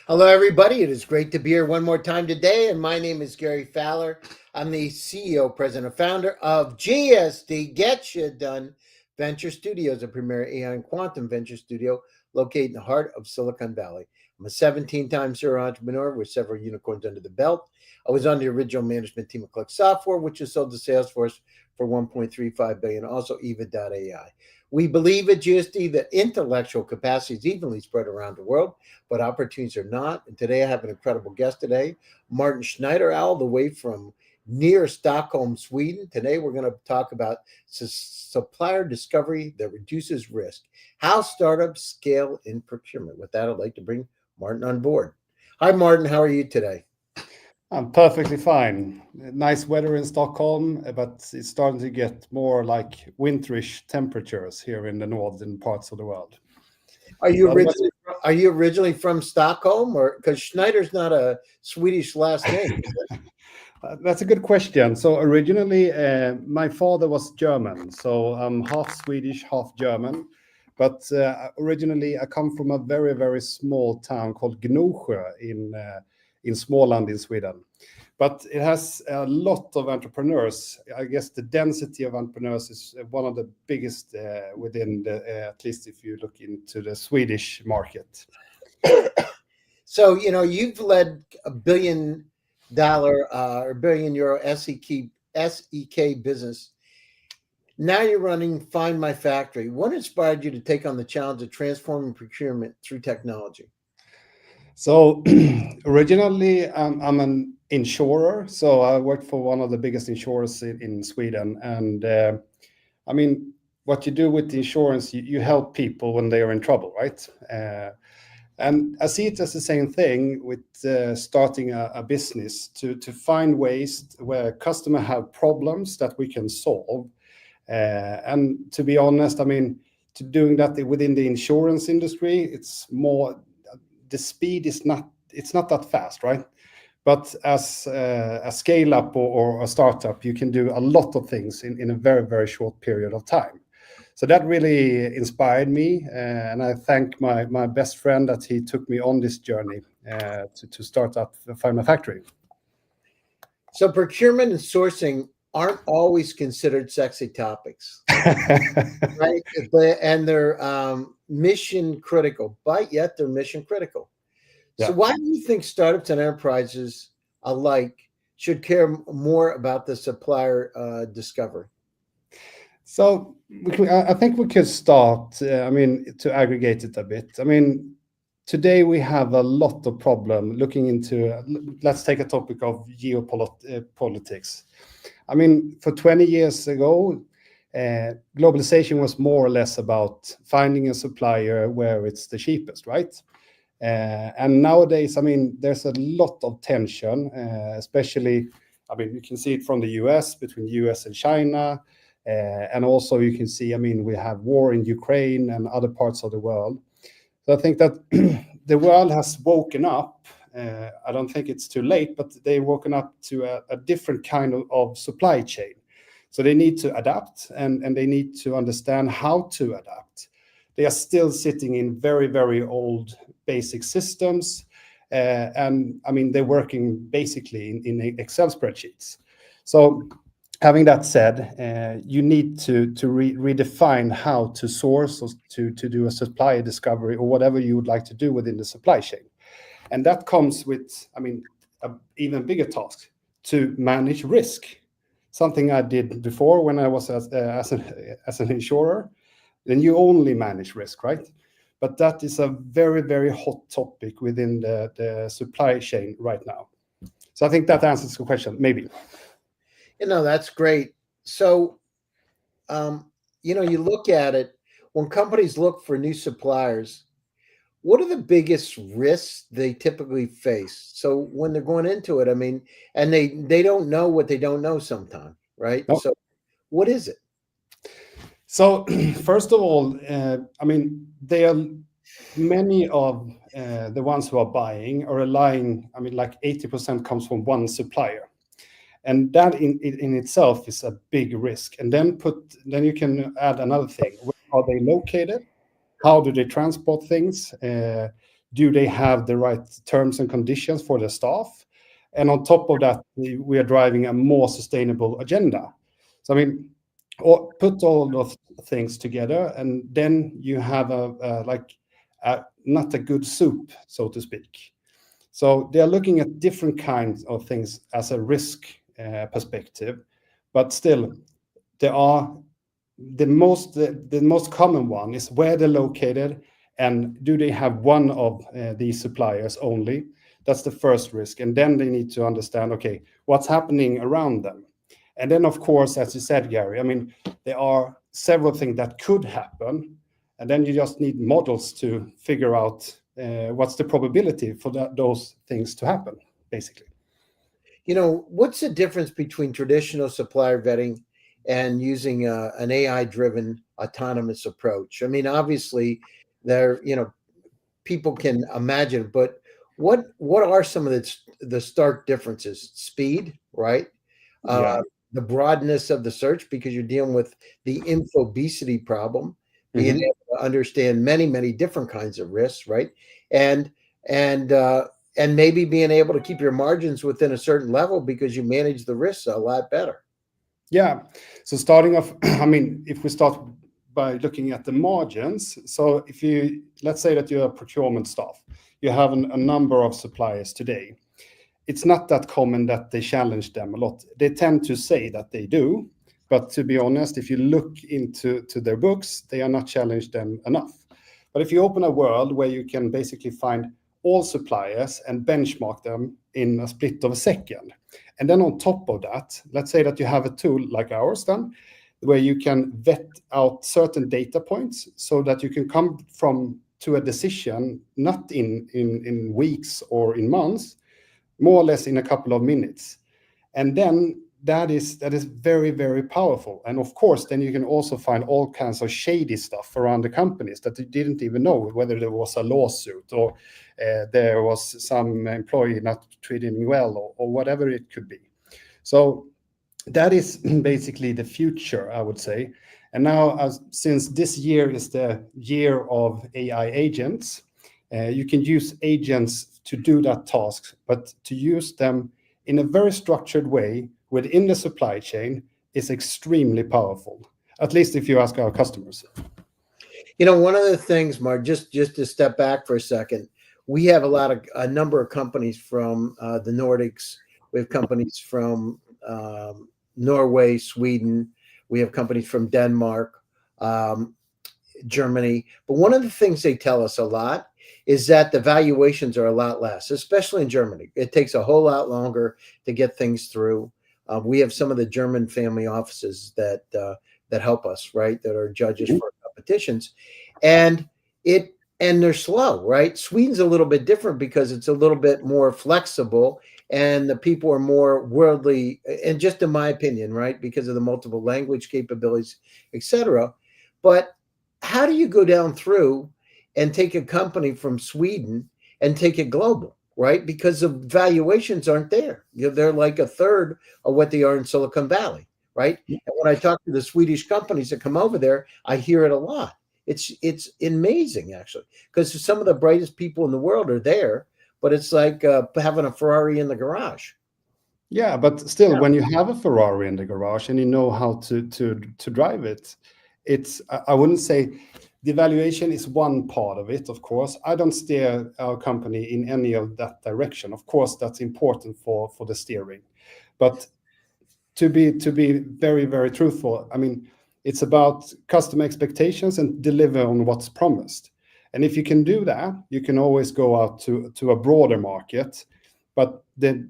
Hello, everybody. It is great to be here one more time today. And my name is Gary Fowler. I'm the CEO, president, founder of GSD Get You Done Venture Studios, a premier AI and quantum venture studio located in the heart of Silicon Valley. I'm a 17-time serial entrepreneur with several unicorns under the belt. I was on the original management team of Click Software, which was sold to Salesforce for $1.35 billion, also Eva.ai. We believe at GSD that intellectual capacity is evenly spread around the world, but opportunities are not. And today I have an incredible guest today, Martin Schneider, all the way from near Stockholm, Sweden. Today we're going to talk about supplier discovery that reduces risk, how startups scale in procurement. With that, I'd like to bring Martin on board. Hi, Martin. How are you today? I'm perfectly fine. Nice weather in Stockholm, but it's starting to get more like winterish temperatures here in the northern parts of the world. Are you What about originally are you originally from Stockholm, or because Schneider's not a Swedish last name? That's a good question. So originally, my father was German, so I'm half Swedish, half German. But originally, I come from a very, very small town called Gnosjö in Småland in Sweden. But it has a lot of entrepreneurs. I guess the density of entrepreneurs is one of the biggest within at least if you look into the Swedish market. So, you've led $1 billion or €1 billion SEK business. Now you're running Find My Factory. What inspired you to take on the challenge of transforming procurement through technology? So originally, I'm an insurer. So I worked for one of the biggest insurers in Sweden. And I mean, what you do with the insurance, you help people when they are in trouble, right? And I see it as the same thing with starting a business to find ways where customer have problems that we can solve. And to be honest, I mean, to doing that within the insurance industry, it's more the speed is not it's not that fast, right? But as a scale up or a startup, you can do a lot of things in a very, very short period of time. So that really inspired me, and I thank my best friend that he took me on this journey to start up Find My Factory. So, procurement and sourcing aren't always considered sexy topics, right? And they're mission critical, but yet they're mission critical. So, Yeah. why do you think startups and enterprises alike should care more about the supplier discovery? So I think we could start, I mean, to aggregate it a bit. I mean, today we have a lot of problem looking into, let's take a topic of geopolitics. I mean, for 20 years ago, globalization was more or less about finding a supplier where it's the cheapest, right? And nowadays, I mean, there's a lot of tension, especially, I mean, you can see it from the US, between US and China. And also you can see, I mean, we have war in Ukraine and other parts of the world. So I think that the world has woken up. I don't think it's too late, but they've woken up to a different kind of supply chain. So they need to adapt and they need to understand how to adapt. They are still sitting in very, very old basic systems. And I mean, they're working basically in Excel spreadsheets. So having that said, you need to redefine how to source or to do a supplier discovery or whatever you would like to do within the supply chain. And that comes with, I mean, an even bigger task to manage risk. Something I did before when I was as an insurer. Then you only manage risk, right? But that is a very, very hot topic within the supply chain right now. So I think that answers the question, maybe. That's great. So, you look at it when companies look for new suppliers, what are the biggest risks they typically face? So when they're going into it, I mean, and they don't know what they don't know sometimes, right? No. So what is it? So first of all, I mean, there are many of the ones who are buying are relying, I mean, like 80% comes from one supplier. And that in itself is a big risk. And then you can add another thing. Where are they located? How do they transport things? do they have the right terms and conditions for their staff? And on top of that, we are driving a more sustainable agenda. So I mean, or put all those things together, and then you have not a good soup, so to speak. So they are looking at different kinds of things as a risk perspective, but still, there are the most common one is where they're located, and do they have one of these suppliers only? That's the first risk, and then they need to understand, okay, what's happening around them. And then, of course, as you said, Gary, I mean, there are several things that could happen, and then you just need models to figure out what's the probability for those things to happen, basically. You know, what's the difference between traditional supplier vetting and using an AI-driven autonomous approach? I mean, obviously, there, people can imagine, but what are some of the stark differences? Speed, right? Yeah. The broadness of the search, because you're dealing with the infobesity problem, being able to understand many different kinds of risks, right? And and uh, and maybe being able to keep your margins within a certain level because you manage the risks a lot better. Yeah. So starting off, I mean, if we start by looking at the margins, so if you, let's say that you're a procurement staff, you have a number of suppliers today. It's not that common that they challenge them a lot. They tend to say that they do, but to be honest, if you look into their books, they are not challenged them enough. But if you open a world where you can basically find all suppliers and benchmark them in a split of a second, and then on top of that, let's say that you have a tool like ours then, where you can vet out certain data points so that you can come to a decision not in weeks or in months, more or less in a couple of minutes. And then that is very powerful. And of course, then you can also find all kinds of shady stuff around the companies that you didn't even know, whether there was a lawsuit or there was some employee not treating well, or whatever it could be. So that is basically the future, I would say. And now, since this year is the year of AI agents, you can use agents to do that task, but to use them in a very structured way within the supply chain is extremely powerful, at least if you ask our customers. You know, one of the things, Mark, just to step back for a second, we have a number of companies from the Nordics. We have companies from Norway, Sweden. We have companies from Denmark, Germany. But one of the things they tell us a lot is that the valuations are a lot less, especially in Germany. It takes a whole lot longer to get things through. We have some of the German family offices that help us, right? That are judges for competitions, and they're slow, right? Sweden's a little bit different because it's a little bit more flexible, and the people are more worldly, and just in my opinion, right, because of the multiple language capabilities, etc. But how do you go down through and take a company from Sweden and take it global, right? Because the valuations aren't there. They're like a third of what they are in Silicon Valley, right? And when I talk to the Swedish companies that come over there, I hear it a lot. It's amazing, actually, because some of the brightest people in the world are there, but it's like having a Ferrari in the garage. Yeah, but still, when you have a Ferrari in the garage and you know how to drive it, it's, I wouldn't say the valuation is one part of it. Of course, I don't steer our company in any of that direction. Of course, that's important for the steering, but to be very truthful, I mean, it's about customer expectations and deliver on what's promised. And if you can do that, you can always go out to a broader market. But the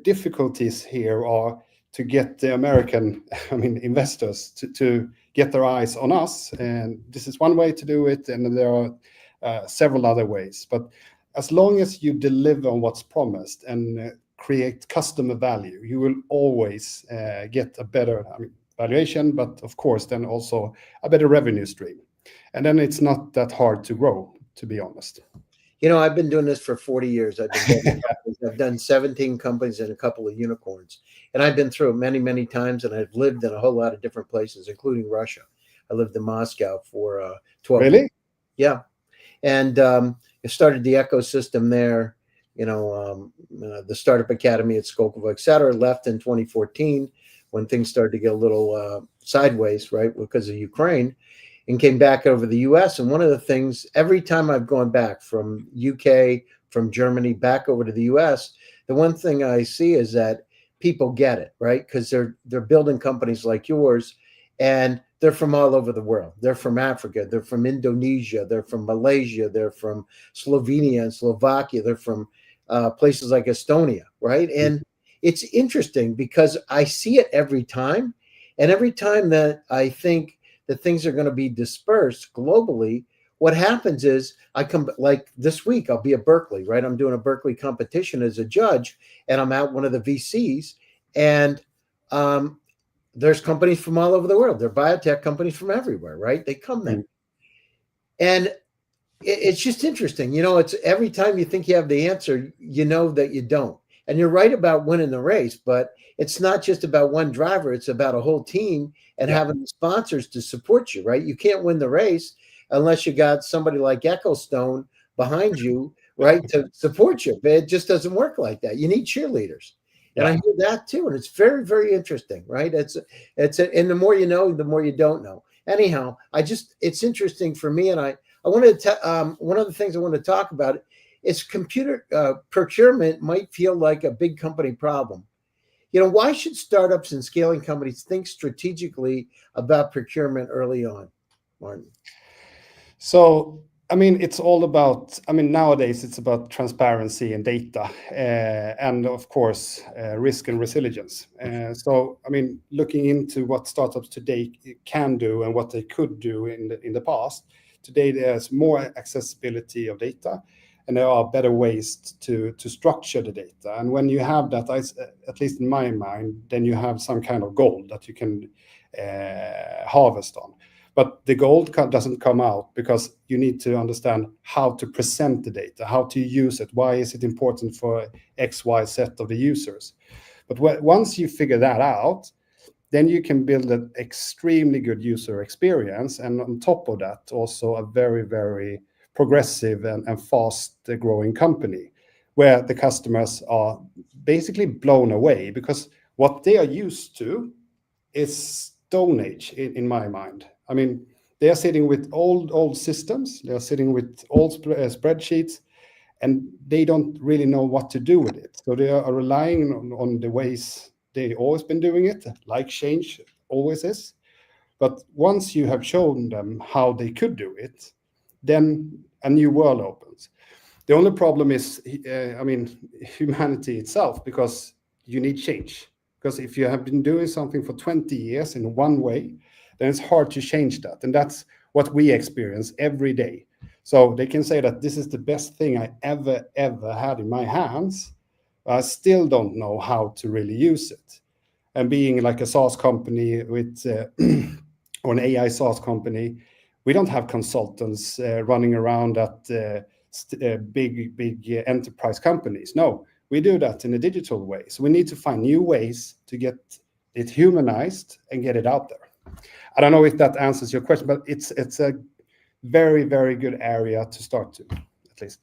difficulties here are to get the American, I mean, investors to get their eyes on us. And this is one way to do it, and there are several other ways. But as long as you deliver on what's promised and create customer value, you will always get a better, I mean, valuation, but of course, then also a better revenue stream. And then it's not that hard to grow, to be honest. You know, I've been doing this for 40 years. I've done 17 companies and a couple of unicorns. And I've been through it many times, and I've lived in a whole lot of different places, including Russia. I lived in Moscow for 12 Really? years. Yeah. and it started the ecosystem there. The Startup Academy at Skolkovo, et cetera, left in 2014 when things started to get a little sideways, right, because of Ukraine, and came back over the US. And one of the things, every time I've gone back from UK, from Germany, back over to the US, the one thing I see is that people get it, right? Because they're building companies like yours, and they're from all over the world. They're from Africa, they're from Indonesia, they're from Malaysia, they're from Slovenia and Slovakia, they're from places like Estonia, right? And it's interesting because I see it every time. And every time that I think that things are going to be dispersed globally, what happens is I come, like this week, I'll be at Berkeley, right? I'm doing a Berkeley competition as a judge, and I'm at one of the VCs, and there's companies from all over the world. They're biotech companies from everywhere, right? They come there. And it's just interesting. It's every time you think you have the answer, you know that you don't. And you're right about winning the race, but it's not just about one driver. It's about a whole team and having the sponsors to support you, right? You can't win the race unless you got somebody like Ecclestone behind you, right, to support you. But it just doesn't work like that. You need cheerleaders. And I hear that too. And it's very, very interesting, right? And the more you know, the more you don't know. Anyhow, it's interesting for me. And I wanted to, one of the things I want to talk about is computer procurement might feel like a big company problem. Why should startups and scaling companies think strategically about procurement early on, Martin? So, I mean, it's all about, I mean, nowadays it's about transparency and data, and of course, risk and resilience. So, I mean, looking into what startups today can do and what they could do in the past, today there's more accessibility of data, and there are better ways to structure the data. And when you have that, at least in my mind, then you have some kind of gold that you can harvest on. But the gold doesn't come out because you need to understand how to present the data, how to use it, why is it important for X, Y set of the users. But once you figure that out, then you can build an extremely good user experience. And on top of that, also a very, very progressive and fast growing company where the customers are basically blown away because what they are used to is Stone Age in my mind. I mean, they are sitting with old systems, they are sitting with old spreadsheets, and they don't really know what to do with it. So they are relying on the ways they've always been doing it, like change always is. But once you have shown them how they could do it, then a new world opens. The only problem is, I mean, humanity itself, because you need change. Because if you have been doing something for 20 years in one way, then it's hard to change that. And that's what we experience every day. So they can say that this is the best thing I ever had in my hands. I still don't know how to really use it. And being like a SaaS company with, or an AI SaaS company, we don't have consultants running around at big enterprise companies. No, we do that in a digital way. So we need to find new ways to get it humanized and get it out there. I don't know if that answers your question, but it's a very, very good area to start to, at least.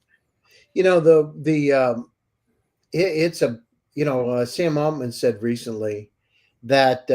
It's a Sam Altman said recently that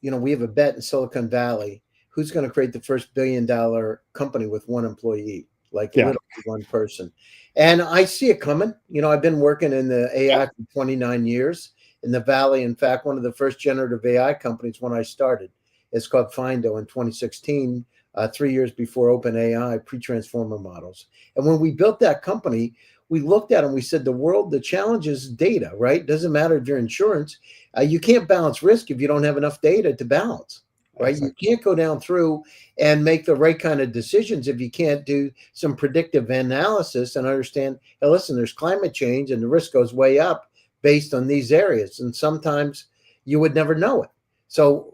we have a bet in Silicon Valley who's going to create the first $1 billion company with one employee, like literally one person. And I see it coming. I've been working in the AI for 29 years in the Valley. In fact, one of the first generative AI companies when I started is called Findo in 2016, 3 years before OpenAI, pre-transformer models. And when we built that company, we looked at them, we said, the challenge is data, right? Doesn't matter if you're insurance. You can't balance risk if you don't have enough data to balance, right? Exactly. You can't go down through and make the right kind of decisions if you can't do some predictive analysis and understand, hey, listen, there's climate change and the risk goes way up based on these areas. And sometimes you would never know it. So,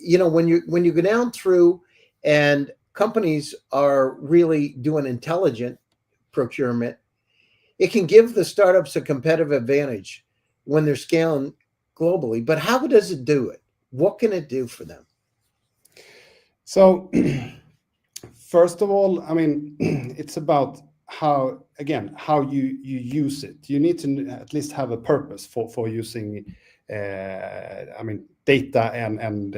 when you go down through and companies are really doing intelligent procurement, it can give the startups a competitive advantage when they're scaling globally. But how does it do it? What can it do for them? So First of all, I mean, it's about how, again, how you use it. You need to at least have a purpose for using, I mean, data and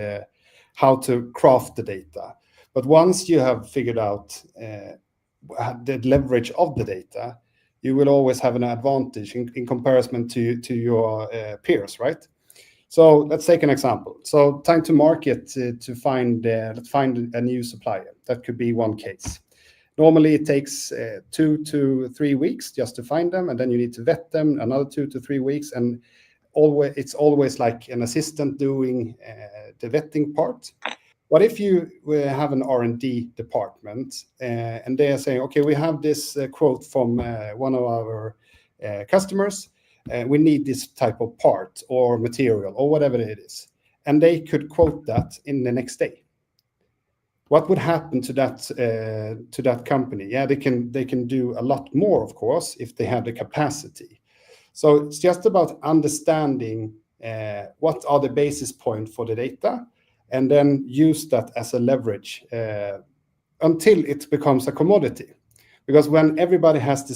how to craft the data. But once you have figured out the leverage of the data, you will always have an advantage in comparison to your peers, right? So let's take an example. So time to market to find let's find a new supplier. That could be one case. Normally it takes 2 to 3 weeks just to find them, and then you need to vet them another 2 to 3 weeks, and it's always like an assistant doing the vetting part. What if you have an R&D department and they are saying, okay, we have this quote from one of our customers. We need this type of part or material or whatever it is. And they could quote that in the next day. What would happen to that company? Yeah, they can do a lot more, of course, if they have the capacity. So it's just about understanding what are the basis points for the data, and then use that as a leverage until it becomes a commodity. Because when everybody has the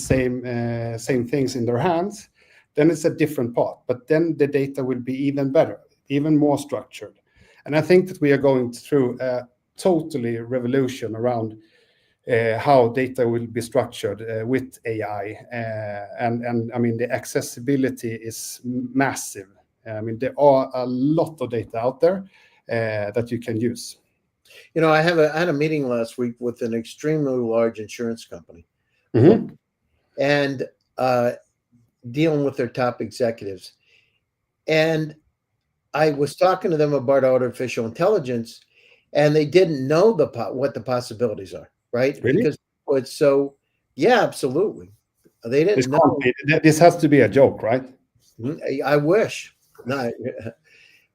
same things in their hands, then it's a different part. But then the data will be even better, even more structured. And I think that we are going through a totally revolution around how data will be structured with AI. And I mean, the accessibility is massive. I mean, there are a lot of data out there that you can use. You know, I had a meeting last week with an extremely large insurance company, Mm-hmm. and dealing with their top executives. And I was talking to them about artificial intelligence, and they didn't know what the possibilities are, right? Really? Because it's so, yeah, absolutely. They This didn't can't know. be, this has to be a joke, right? I wish. No,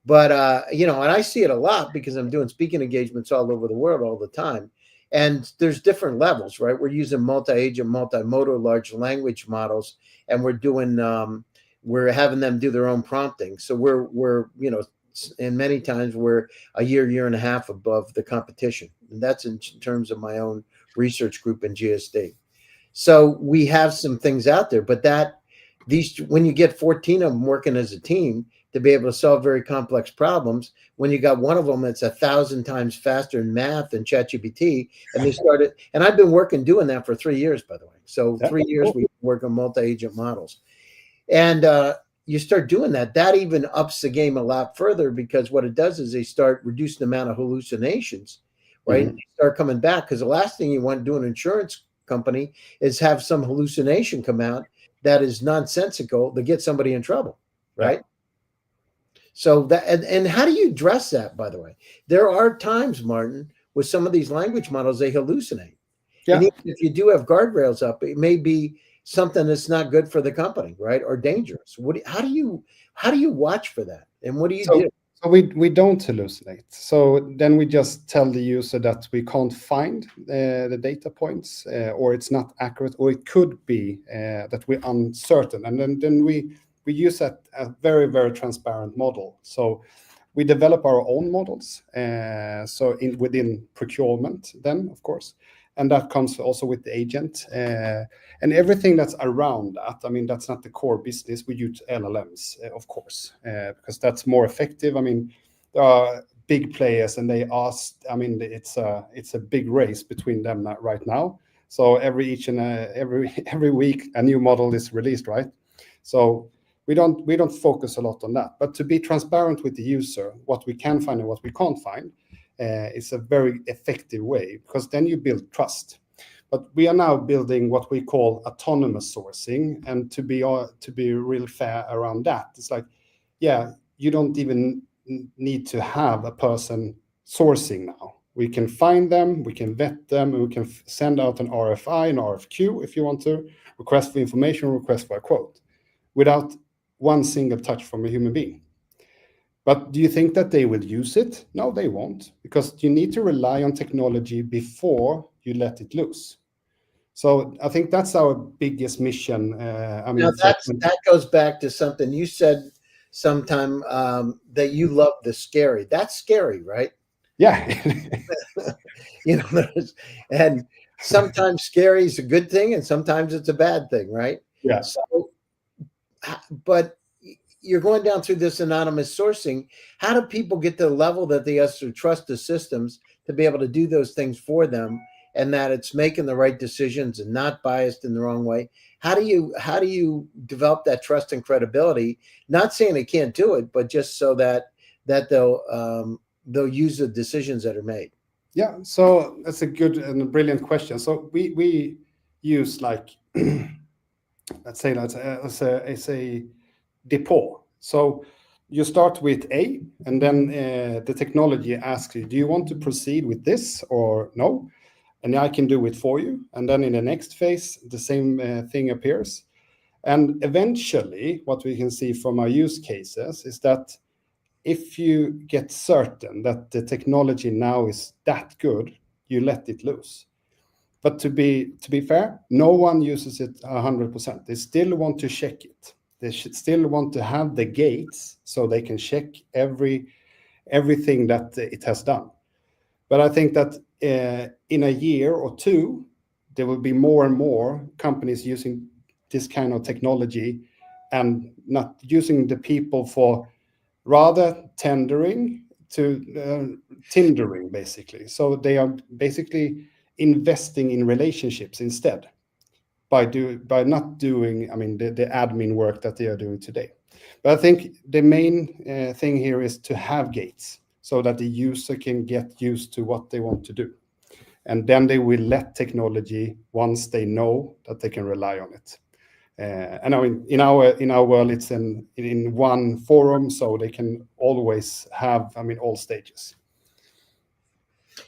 but you know, and I see it a lot because I'm doing speaking engagements all over the world all the time. And there's different levels, right? We're using multi-agent, multimodal large language models, and we're having them do their own prompting. So we're you know, and many times we're a year and a half above the competition. And that's in terms of my own research group in GSD. So we have some things out there, but when you get 14 of them working as a team to be able to solve very complex problems, when you got one of them that's 1,000 times faster in math than ChatGPT, and they started, and I've been doing that for 3 years, by the way. So Yeah. 3 years we work on multi-agent models, and you start doing that. That even ups the game a lot further, because what it does is they start reducing the amount of hallucinations, right? Mm-hmm. They start coming back, because the last thing you want to do in an insurance company is have some hallucination come out that is nonsensical to get somebody in trouble, Yeah. right? So that, and how do you address that, by the way? There are times, Martin, with some of these language models, they hallucinate. And Yeah. even if you do have guardrails up, it may be something that's not good for the company, right? Or dangerous. How do you watch for that? And what do you So, do? so we don't hallucinate. So then we just tell the user that we can't find the data points, or it's not accurate, or it could be that we're uncertain, and then we use a very, very transparent model. So we develop our own models. So within procurement, then of course, and that comes also with the agent and everything that's around that. I mean, that's not the core business. We use LLMs, of course, because that's more effective. I mean, there are big players, and they ask. I mean, it's a big race between them right now. So every week a new model is released, right? So we don't focus a lot on that. But to be transparent with the user, what we can find and what we can't find, is a very effective way, because then you build trust. But we are now building what we call autonomous sourcing, and to be real fair around that, it's like, yeah, you don't even need to have a person sourcing now. We can find them, we can vet them, and we can send out an RFI, an RFQ, if you want to, request for information, request for a quote, without one single touch from a human being. But do you think that they will use it? No, they won't, because you need to rely on technology before you let it loose. So I think that's our biggest mission. I Now mean, for that goes back to something you said sometime, that you love the scary. That's scary, right? yeah, You know, and sometimes scary is a good thing, and sometimes it's a bad thing, right? Yeah. So, but you're going down through this anonymous sourcing. How do people get to the level that they have to trust the systems to be able to do those things for them, and that it's making the right decisions and not biased in the wrong way? How do you develop that trust and credibility? Not saying they can't do it, but just so that they'll use the decisions that are made. Yeah, so that's a good and a brilliant question. So we use like let's say that's a depot. So you start with A, and then the technology asks you, do you want to proceed with this or no? And I can do it for you. And then in the next phase, the same thing appears. And eventually, what we can see from our use cases is that if you get certain that the technology now is that good, you let it loose. But to be fair, no one uses it 100%. They still want to check it. They should still want to have the gates so they can check everything that it has done. But I think that in a year or two, there will be more and more companies using this kind of technology and not using the people for rather tendering to tendering, basically. So they are basically investing in relationships instead by not doing, I mean, the admin work that they are doing today. But I think the main thing here is to have gates so that the user can get used to what they want to do. And then they will let technology once they know that they can rely on it. And I mean, in our world, it's in one forum, so they can always have, I mean, all stages.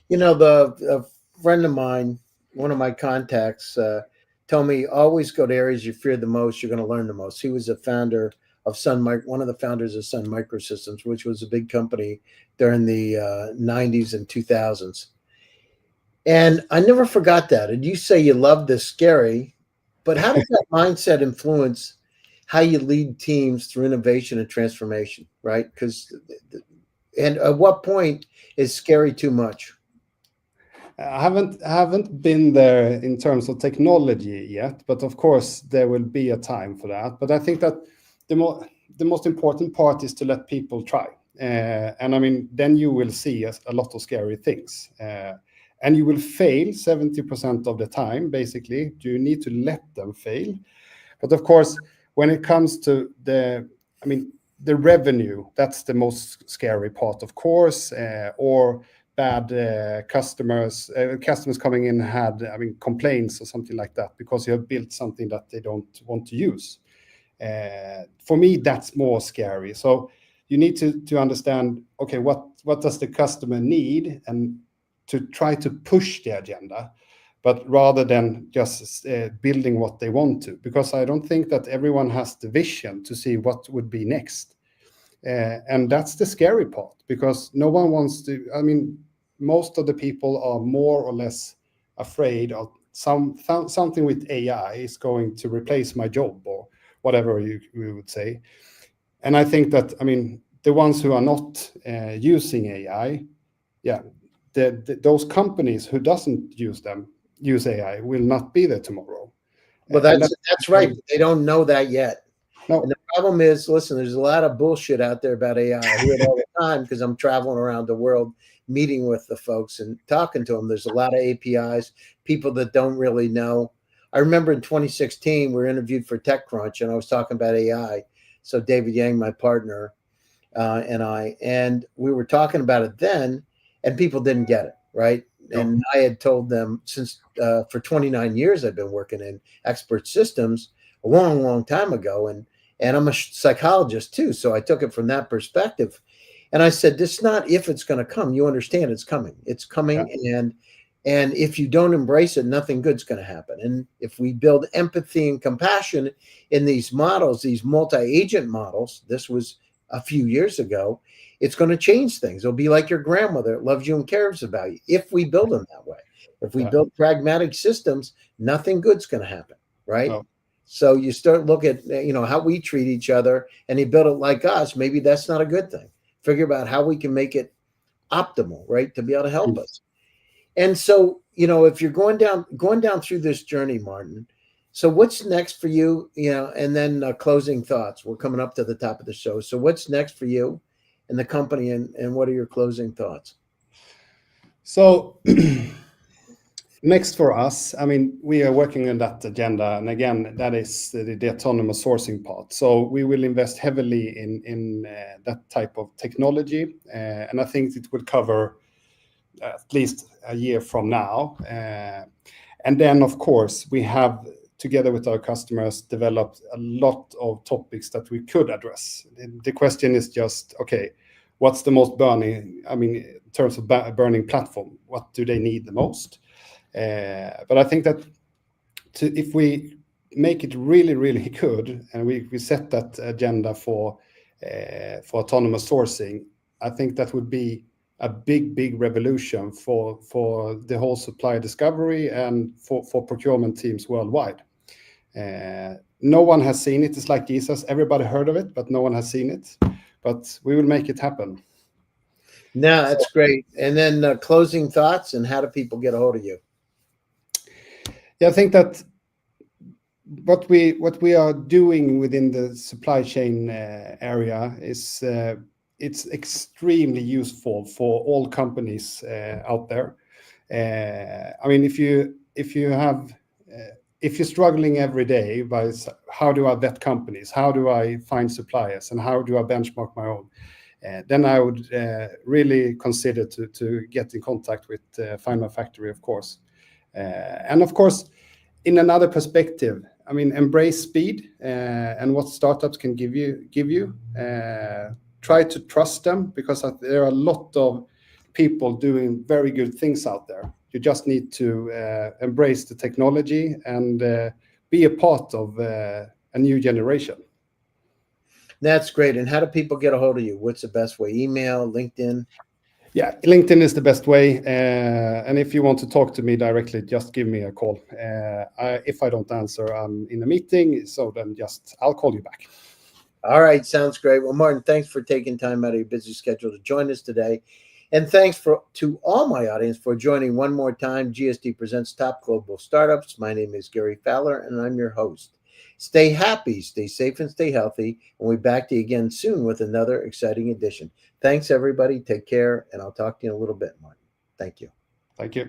You know, a friend of mine, one of my contacts, told me always go to areas you fear the most. You're going to learn the most. He was a founder of one of the founders of Sun Microsystems, which was a big company during the '90s and 2000s. And I never forgot that. And you say you love this scary, but how does that mindset influence how you lead teams through innovation and transformation, right? Because, and at what point is scary too much? I haven't been there in terms of technology yet, but of course there will be a time for that. But I think that the most important part is to let people try, and I mean then you will see a lot of scary things, and you will fail 70% of the time. Basically, you need to let them fail. But of course, when it comes to I mean, the revenue, that's the most scary part, of course, or bad customers coming in had, I mean, complaints or something like that because you have built something that they don't want to use. For me, that's more scary. So you need to understand, okay, what does the customer need, and to try to push the agenda, but rather than just building what they want to, because I don't think that everyone has the vision to see what would be next. And that's the scary part, because no one wants to, I mean, most of the people are more or less afraid of something with AI is going to replace my job, or whatever you would say. And I think that, I mean, the ones who are not using AI, yeah, those companies who doesn't use AI will not be there tomorrow. Well, And that's right. But they don't know that yet. And no, the problem is, listen, there's a lot of bullshit out there about AI. I hear it all the time because I'm traveling around the world meeting with the folks and talking to them. There's a lot of APIs, people that don't really know. I remember in 2016, we were interviewed for TechCrunch and I was talking about AI. So David Yang, my partner, and we were talking about it then, and people didn't get it, right? no, And I had told them since for 29 years I've been working in expert systems a long, long time ago, and I'm a psychologist too, so I took it from that perspective. And I said, "This is not if it's going to come. You understand it's coming. It's yeah, coming, and if you don't embrace it, nothing good's going to happen. And if we build empathy and compassion in these models, these multi-agent models, this was a few years ago, it's going to change things. It'll be like your grandmother that loves you and cares about you if we build them that way. If we yeah, build pragmatic systems, nothing good's going to happen, right? no. So you start look at how we treat each other, and you build it like us. Maybe that's not a good thing. Figure out how we can make it optimal, right, to be able to help us. And so, if you're going down through this journey, Martin, so what's next for you? And then closing thoughts. We're coming up to the top of the show. So what's next for you and the company, and what are your closing thoughts? So next for us, I mean, we are working on that agenda, and again, that is the autonomous sourcing part. So we will invest heavily in that type of technology, and I think it will cover at least a year from now. And then, of course, we have, together with our customers, developed a lot of topics that we could address. The question is just, okay, what's the most burning? I mean, in terms of burning platform, what do they need the most? But I think that if we make it really, really good, and we set that agenda for autonomous sourcing, I think that would be a big revolution for the whole supply discovery and for procurement teams worldwide. No one has seen it. It's like Jesus. Everybody heard of it, but no one has seen it. But we will make it happen. No, that's great. And then closing thoughts, and how do people get a hold of you? Yeah, I think that what we are doing within the supply chain area is it's extremely useful for all companies out there. I mean, if you're struggling every day by how do I vet companies, how do I find suppliers, and how do I benchmark my own, then I would really consider to get in contact with Find My Factory, of course. And of course, in another perspective, I mean, embrace speed and what startups can give you. Try to trust them, because there are a lot of people doing very good things out there. You just need to embrace the technology and be a part of a new generation. That's great. And how do people get a hold of you? What's the best way? Email, LinkedIn? Yeah, LinkedIn is the best way. And if you want to talk to me directly, just give me a call. If I don't answer, I'm in a meeting, so then I'll call you back. All right, sounds great. Well, Martin, thanks for taking time out of your busy schedule to join us today. And thanks to all my audience for joining one more time. GSD presents Top Global Startups. My name is Gary Fowler, and I'm your host. Stay happy, stay safe, and stay healthy. And we'll be back to you again soon with another exciting edition. Thanks, everybody. Take care, and I'll talk to you in a little bit, Martin. Thank you. Thank you.